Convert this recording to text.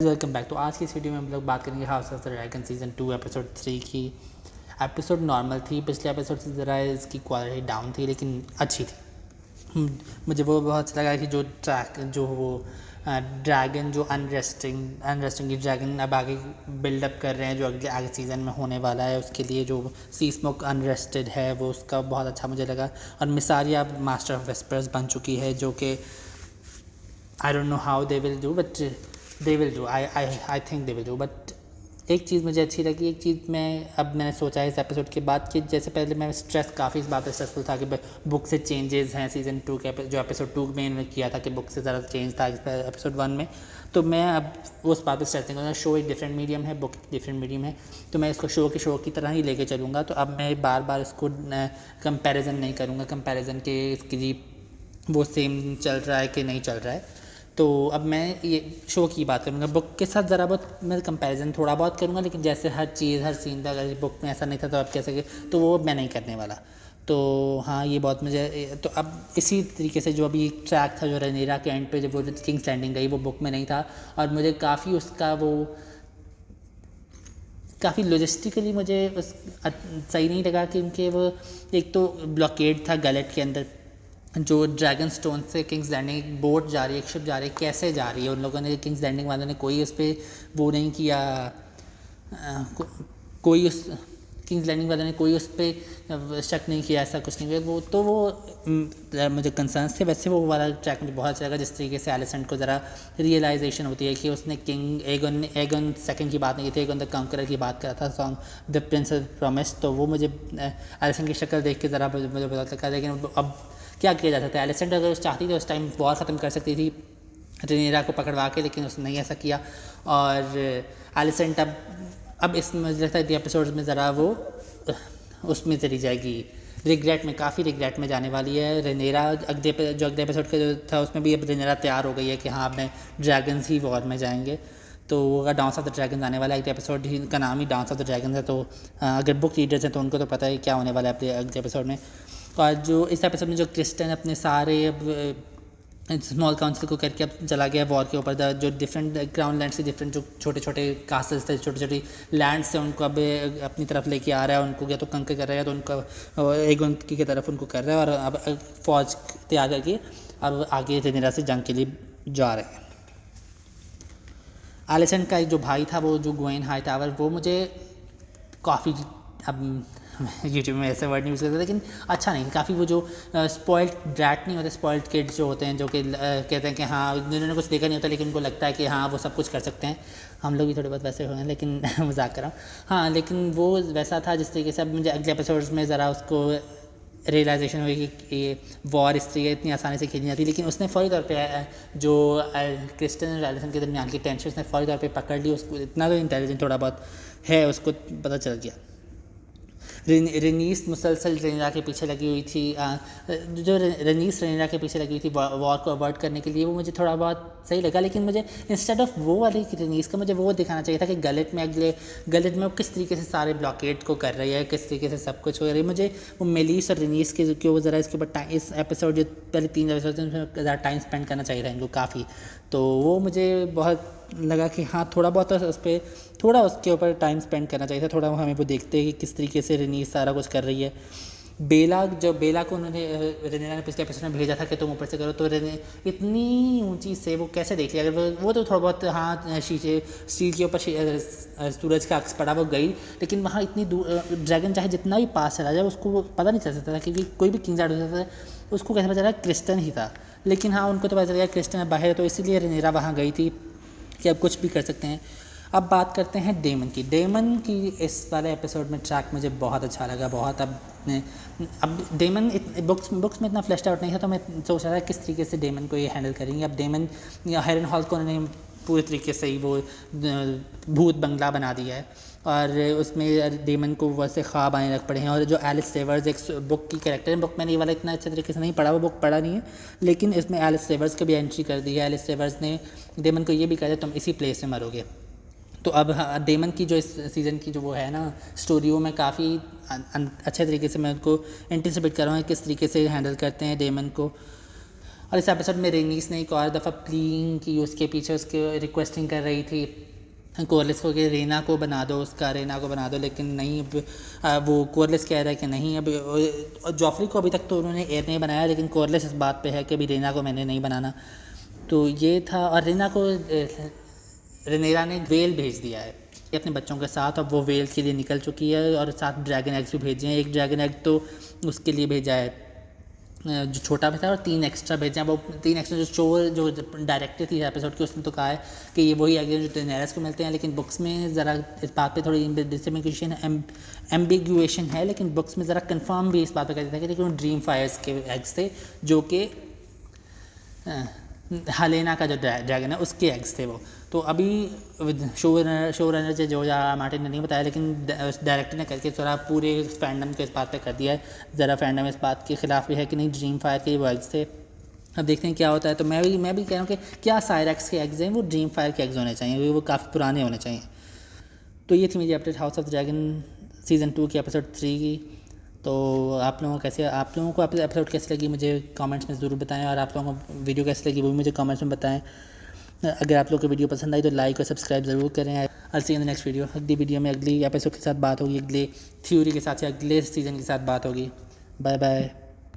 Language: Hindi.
Welcome back. तो आज की इस वीडियो में हम लोग बात करेंगे house of the dragon season 2 episode 3 की। एपिसोड नॉर्मल थी, पिछले एपिसोड से ज़रा इसकी क्वालिटी डाउन थी लेकिन अच्छी थी। मुझे वो बहुत अच्छा लगा कि जो ड्रैगन जो अनरेस्टिंग ड्रैगन अब आगे बिल्डअप कर रहे हैं, जो आगे सीज़न में होने वाला है उसके लिए जो सी स्मोक अनरेस्टेड है वो उसका बहुत अच्छा मुझे लगा। और मिसारिया अब मास्टर ऑफ वेस्पर्स बन चुकी है, जो कि I don't know how they will do but they will do. I think they will do. But एक चीज़ मुझे अच्छी लगी, एक चीज़ मैंने सोचा है इस एपिसोड के बाद कि जैसे पहले मैं स्ट्रेस काफ़ी इस बात पर स्ट्रेसफुल था कि बुक से चेंजेस हैं सीज़न 2 के जो एपिसोड 2 में इन्होंने किया था कि बुक से ज़्यादा चेंज था एपिसोड 1 में। तो मैं अब उस बात पर स्ट्रेस नहीं करूँगा। शो एक डिफरेंट मीडियम है, बुक डिफरेंट मीडियम है, तो मैं इसको शो की तरह ही लेके चलूँगा। तो अब मैं बार बार इसको कंपैरिजन नहीं करूँगा, कंपैरिजन के इसकी वो सेम चल रहा है कि नहीं चल रहा है। तो अब मैं ये शो की बात करूँगा। बुक के साथ ज़रा बहुत मैं कंपैरिजन थोड़ा बहुत करूँगा, लेकिन जैसे हर चीज़ हर सीन था, अगर बुक में ऐसा नहीं था तो अब कैसे, तो वो मैं नहीं करने वाला। तो हाँ, ये बहुत मुझे तो अब इसी तरीके से जो अभी ट्रैक था जो रनीरा के एंड पे जब वो किंग्स लैंडिंग गई वो बुक में नहीं था, और मुझे काफ़ी उसका वो काफ़ी लॉजिस्टिकली मुझे सही नहीं लगा, क्योंकि वो एक तो ब्लॉकेड था गैलेट के अंदर, जो ड्रैगन स्टोन से किंग्स लैंडिंग एक बोट जा रही है, एक शिप जा रही है, कैसे जा रही है। उन लोगों ने किंग्स लैंडिंग वालों ने कोई उस पर वो नहीं किया, कोई उस किंग्स लैंडिंग वालों ने कोई उस पर शक नहीं किया, ऐसा कुछ नहीं हुआ। वो तो वो मुझे कंसर्न्स थे। वैसे वो वाला ट्रैक मुझे बहुत अच्छा लगा, जिस तरीके से एलिसेंट को ज़रा रियलाइजेशन होती है कि उसने किंग एगन सेकंड की बात नहीं की थी, एगन द कंकरर की बात करा था सॉन्ग द प्रिंसेस प्रॉमिस। तो वो मुझे एलिसेंट की शक्ल देख के ज़रा मुझे बहुत लगा। लेकिन अब क्या किया जा सकता है, एलिसेंट अगर उस चाहती तो उस टाइम वॉर ख़त्म कर सकती थी रेनेरा को पकड़वा के, लेकिन उसने नहीं ऐसा किया। और एलिसेंट अब इसमें मुझे लगता है एपिसोड्स में ज़रा वो उसमें चली जाएगी, रिग्रेट में, काफ़ी रिग्रेट में जाने वाली है रेनेरा। अगले एपिसोड का जो था उसमें भी अब रेनेरा तैयार हो गई है कि हाँ अब मैं ड्रैगन्स ही वॉर में जाएंगे। तो अगर डांस ऑफ द ड्रैगन्स आने वाला है, एक एपिसोड ही का नाम ही डांस ऑफ द ड्रैगन्स है, तो अगर बुक रीडर्स हैं तो उनको तो पता है क्या होने वाला है अगले एपिसोड में। और जो इस एपिसोड में जो क्रिस्टन अपने सारे अब स्मॉल काउंसिल को करके अब चला गया वॉर के ऊपर, जो डिफरेंट ग्राउंड लैंड से डिफरेंट जो छोटे छोटे कास्टल्स थे, छोटे छोटे लैंड से उनको अब अपनी तरफ लेके आ रहा है। उनको या तो कंकर कर रहा है या तो उनका एक उनकी की तरफ उनको कर रहा है, और अब फौज तैयार करके अब आगे रेनेरा से जंग के लिए जा रहे हैं। एलिसेंट का एक जो भाई था, वो जो ग्वेन हाईटावर, वो मुझे काफ़ी अब यूट्यूब में ऐसे वर्ड नहीं यूज़ करते, लेकिन अच्छा नहीं, काफ़ी वो जो स्पॉइल्ड ड्रैट नहीं होते, स्पॉइल्ड किड्स जो होते हैं, जो कि कहते हैं कि हाँ जिन्होंने कुछ देखा नहीं होता लेकिन उनको लगता है कि हाँ वो सब कुछ कर सकते हैं। हम लोग भी थोड़े बहुत वैसे हो हैं, लेकिन मजाक कर रहा हूँ। हाँ, लेकिन वो वैसा था जिस तरीके से अब मुझे अगले एपिसोड्स में ज़रा उसको रियलाइजेशन हुई कि ये वॉर इस तरीके इतनी आसानी से खेली जाती, लेकिन उसने फौरी तौर पे जो क्रिस्टन और एलिसन के दरमियान की टेंशन उसने फौरी तौर पे पकड़ ली। उसको इतना तो इंटेलिजेंट थोड़ा बहुत है, उसको पता चल गया। रेनीस मुसलसल रेनेरा के पीछे लगी हुई थी, जो रेनीस रेनेरा के पीछे लगी हुई थी वॉर को अवॉइड करने के लिए, वो मुझे थोड़ा बहुत सही लगा। लेकिन मुझे इंस्टेड ऑफ वो वाली रेनीस का मुझे वो दिखाना चाहिए था कि गलेट में वो किस तरीके से सारे ब्लॉकेट को कर रही है, किस तरीके से सब कुछ हो रही है। मुझे वो मेलिस और रेनीस के वो ज़रा इसके ऊपर इस एपिसोड जो पहले 3 एपिसोड में ज़्यादा टाइम स्पेंड करना चाहिए था इनको काफ़ी। तो वो मुझे बहुत लगा कि हाँ थोड़ा बहुत उस पर थोड़ा उसके ऊपर टाइम स्पेंड करना चाहिए था, थोड़ा हमें वो देखते हैं कि किस तरीके से रेनीस सारा कुछ कर रही है। बेला को उन्होंने रेनेरा ने पिछले एपिसोड में भेजा था कि तुम ऊपर से करो, तो इतनी ऊंची से वो कैसे देख लिया। अगर वो तो थोड़ा बहुत हाँ शीशे स्टील के ऊपर सूरज का अक्स पड़ा वो गई, लेकिन वहाँ इतनी दूर ड्रैगन चाहे जितना भी पास चला जाए उसको पता नहीं चल सकता था, क्योंकि कोई भी किंग हो सकता था। उसको कैसे पता चला क्रिस्टन ही था, लेकिन हाँ उनको तो पता चल गया क्रिस्टन बाहर, तो इसीलिए रेनेरा वहाँ गई थी कि अब कुछ भी कर सकते हैं। अब बात करते हैं डेमन की इस वाले एपिसोड में ट्रैक मुझे बहुत अच्छा लगा, बहुत। अब डेमन बुक्स में इतना फ्लैश्ड आउट नहीं था, तो मैं सोच रहा था किस तरीके से डेमन को ये हैंडल करेंगे। अब डेमन हेरन हॉल को उन्होंने पूरे तरीके से ही वो भूत बंगला बना दिया है, और उसमें डेमन को वैसे ख्वाब आने लग पड़े हैं। और जो एलिस सेवर्स एक बुक की कैरेक्टर है, बुक मैंने ये वाला इतना अच्छे तरीके से नहीं पढ़ा, वो बुक पढ़ा नहीं है, लेकिन इसमें एलिस सेवर्स की भी एंट्री कर दी है। एलिस सेवर्स ने डेमन को ये भी कहा है तुम इसी प्लेस में मरोगे। तो अब डेमन की जो इस सीज़न की जो वो है ना स्टोरी, वो मैं काफ़ी अच्छे तरीके से मैं उनको एंटिसिपेट कर रहा हूँ किस तरीके से हैंडल करते हैं डेमन को। और इस एपिसोड में रेनीस ने एक और दफ़ा प्लीइंग की, उसके पीछे उसके रिक्वेस्टिंग कर रही थी कोरलिस को कि रेना को बना दो, लेकिन नहीं, अब वो कोरलिस कह रहा है कि नहीं। अब जॉफरी को अभी तक तो उन्होंने एयर नहीं बनाया, लेकिन कोरलिस इस बात पे है कि अभी रेना को मैंने नहीं बनाना। तो ये था। और रेना को रेनेरा ने वेल भेज दिया है अपने बच्चों के साथ, अब वो वेल के लिए निकल चुकी है और साथ ड्रैगन एग्स भी भेजे हैं। एक ड्रैगन एग तो उसके लिए भेजा है जो छोटा भी था, और 3 एक्स्ट्रा भेजे हैं। वो 3 एक्स्ट्रा जो डायरेक्टर थी एपिसोड की, उसने तो कहा है कि ये वही एग जो डेनेरिस को मिलते हैं, लेकिन बुक्स में ज़रा इस बात पे थोड़ी डिसएम्बिगुएशन एम्बिगुएशन है, लेकिन बुक्स में ज़रा कंफर्म भी इस बात पे कर देता है कि ड्रीम फायर्स के एग्स थे, जो कि हेलेना का जो ड्रैगन है उसके एग्स थे वो। तो अभी शो रनर से जॉर्ज आर आर मार्टिन ने नहीं बताया, लेकिन डायरेक्टर ने करके थोड़ा पूरे फैंडम को इस बात पे कर दिया है। ज़रा फैंडम इस बात के ख़िलाफ़ भी है कि नहीं, ड्रीम फायर के वो एग्स थे। अब देखते हैं क्या होता है। तो मैं भी कह रहा हूँ कि क्या साइरेक्स के एग्स हैं वो ड्रीम फायर के एग्स होने चाहिए, वो काफ़ी पुराने होने चाहिए। तो ये थी मेरी update house of dragon season 2 की एपिसोड 3 की। तो आप लोगों को एपिसोड कैसी लगी मुझे कमेंट्स में ज़रूर बताएं, और आप लोगों को वीडियो कैसी लगी वो भी मुझे कमेंट्स में बताएं। अगर आप लोगों को वीडियो पसंद आई तो लाइक और सब्सक्राइब ज़रूर करें। I'll see you in the next video. अगली वीडियो में अगली एपिसोड के साथ बात होगी, अगले थ्योरी के साथ या अगले सीज़न के साथ बात होगी। Bye bye.